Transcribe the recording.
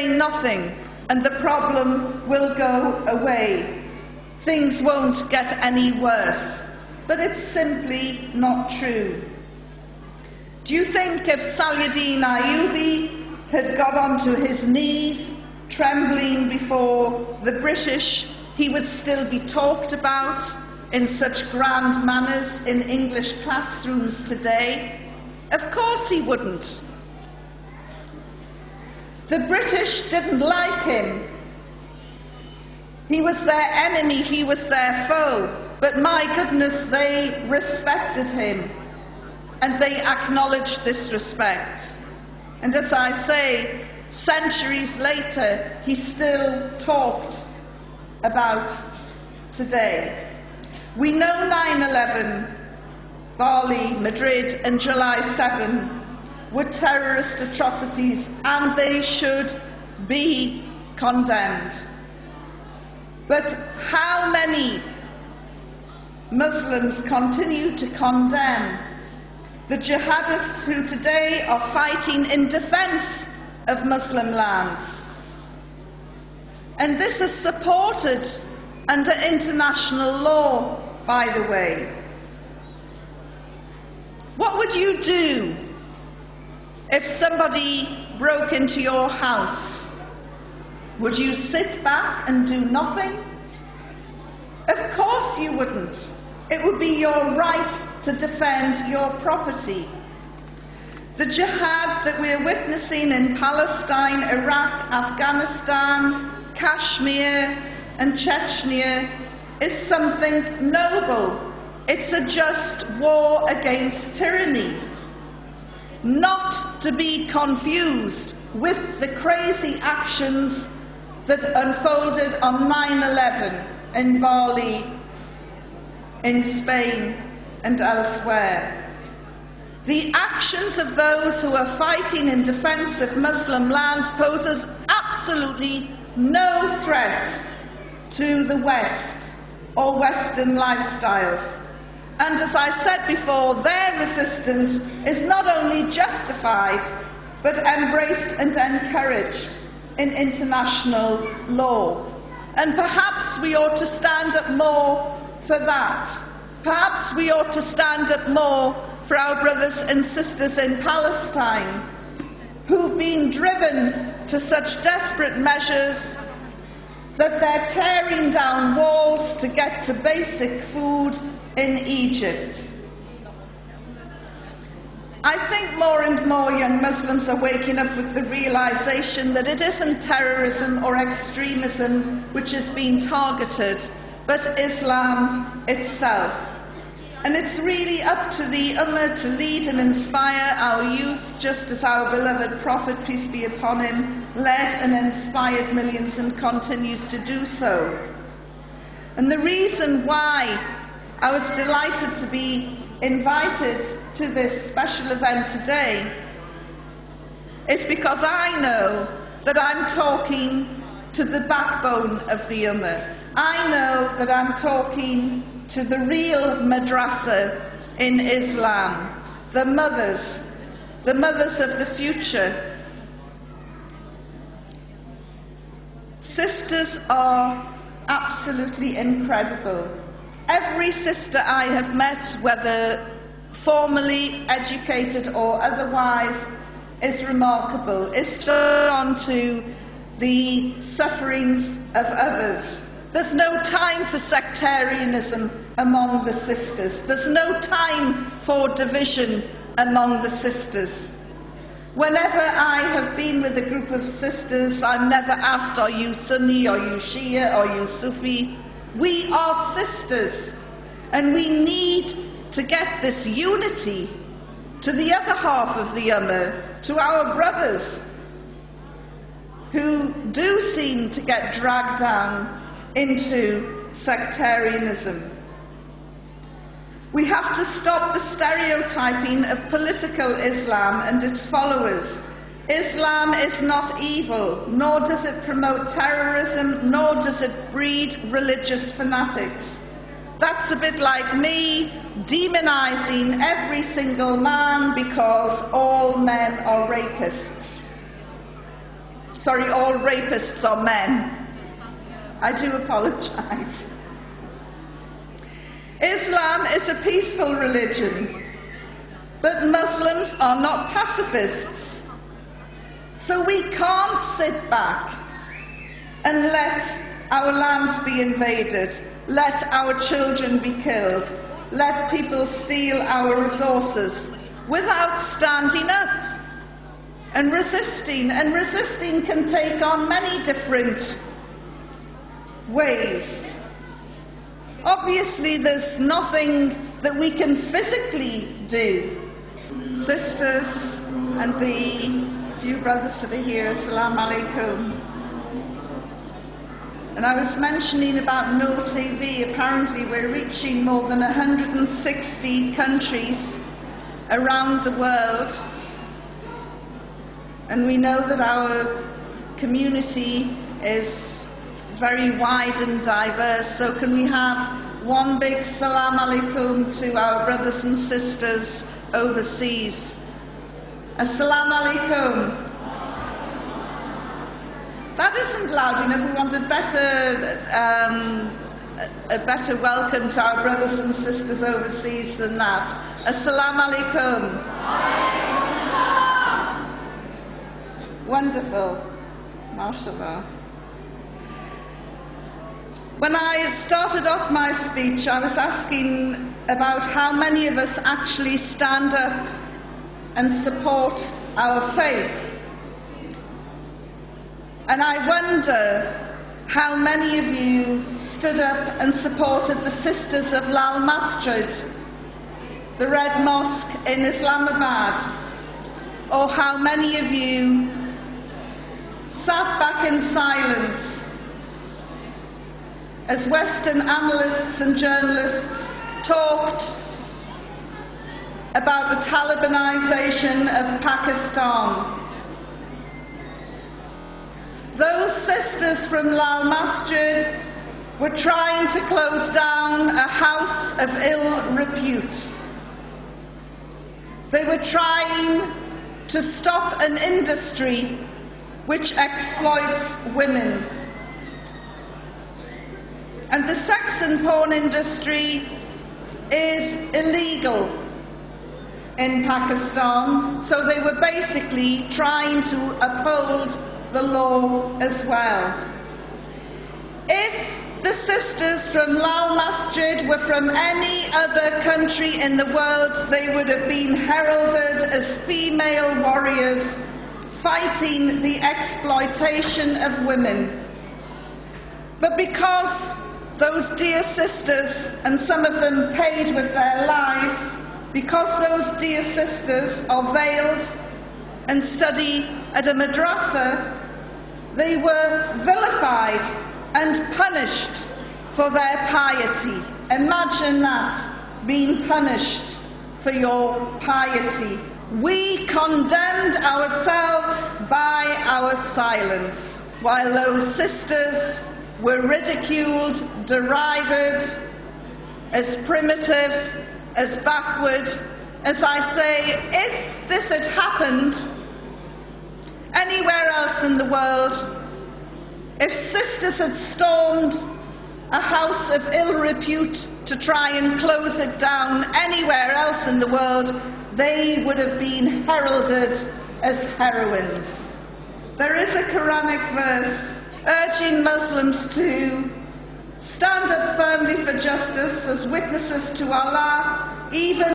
nothing and the problem will go away. Things won't get any worse. But it's simply not true. Do you think if Saladin Ayyubi had got onto his knees, trembling before the British, he would still be talked about in such grand manners in English classrooms today? Of course he wouldn't. The British didn't like him. He was their enemy, he was their foe. But my goodness, they respected him. And they acknowledged this respect. And as I say, centuries later, he still talked about today. We know 9/11, Bali, Madrid, and July 7 were terrorist atrocities, and they should be condemned. But how many Muslims continue to condemn the jihadists who today are fighting in defense of Muslim lands? And this is supported under international law, by the way. What would you do if somebody broke into your house? Would you sit back and do nothing? Of course you wouldn't. It would be your right to defend your property. The jihad that we're witnessing in Palestine, Iraq, Afghanistan, Kashmir and Chechnya is something noble. It's a just war against tyranny, not to be confused with the crazy actions that unfolded on 9/11 in Bali, in Spain and elsewhere. The actions of those who are fighting in defense of Muslim lands poses absolutely no threat to the West or Western lifestyles. And as I said before, their resistance is not only justified, but embraced and encouraged in international law. And perhaps we ought to stand up more for that. Perhaps we ought to stand up more for our brothers and sisters in Palestine who've been driven to such desperate measures that they're tearing down walls to get to basic food in Egypt. I think more and more young Muslims are waking up with the realization that it isn't terrorism or extremism which is being targeted, but Islam itself. And it's really up to the Ummah to lead and inspire our youth, just as our beloved Prophet, peace be upon him, led and inspired millions and continues to do so. And the reason why I was delighted to be invited to this special event today is because I know that I'm talking to the backbone of the Ummah. I know that I'm talking to the real madrasa in Islam, the mothers of the future. Sisters are absolutely incredible. Every sister I have met, whether formally educated or otherwise, is remarkable, is drawn to the sufferings of others. There's no time for sectarianism among the sisters. There's no time for division among the sisters. Whenever I have been with a group of sisters, I'm never asked, are you Sunni, are you Shia, are you Sufi? We are sisters, and we need to get this unity to the other half of the Ummah, to our brothers who do seem to get dragged down into sectarianism. We have to stop the stereotyping of political Islam and its followers. Islam is not evil, nor does it promote terrorism, nor does it breed religious fanatics. That's a bit like me demonizing every single man because all men are rapists. Sorry, all rapists are men. I do apologize. Islam is a peaceful religion, but Muslims are not pacifists. So we can't sit back and let our lands be invaded, let our children be killed, let people steal our resources without standing up and resisting. And resisting can take on many different ways. Obviously, there's nothing that we can physically do. Sisters and the few brothers that are here, Assalamu alaikum. And I was mentioning about Noor TV. Apparently, we're reaching more than 160 countries around the world. And we know that our community is very wide and diverse, so can we have one big salam alaikum to our brothers and sisters overseas? Assalamu alaikum. That isn't loud enough. We want a better welcome to our brothers and sisters overseas than that. Assalamu alaikum. Wonderful. MashaAllah. When I started off my speech, I was asking about how many of us actually stand up and support our faith. And I wonder how many of you stood up and supported the Sisters of Lal Masjid, the Red Mosque in Islamabad, or how many of you sat back in silence as Western analysts and journalists talked about the Talibanization of Pakistan. Those sisters from Lal Masjid were trying to close down a house of ill repute. They were trying to stop an industry which exploits women. And the sex and porn industry is illegal in Pakistan, so they were basically trying to uphold the law as well. If the sisters from Lal Masjid were from any other country in the world, they would have been heralded as female warriors fighting the exploitation of women. But because those dear sisters, and some of them paid with their lives, because those dear sisters are veiled and study at a madrasa, they were vilified and punished for their piety. Imagine that, being punished for your piety. We condemned ourselves by our silence, while those sisters were ridiculed, derided, as primitive, as backward. As I say, if this had happened anywhere else in the world, if sisters had stormed a house of ill repute to try and close it down anywhere else in the world, they would have been heralded as heroines. There is a Quranic verse urging Muslims to stand up firmly for justice as witnesses to Allah, even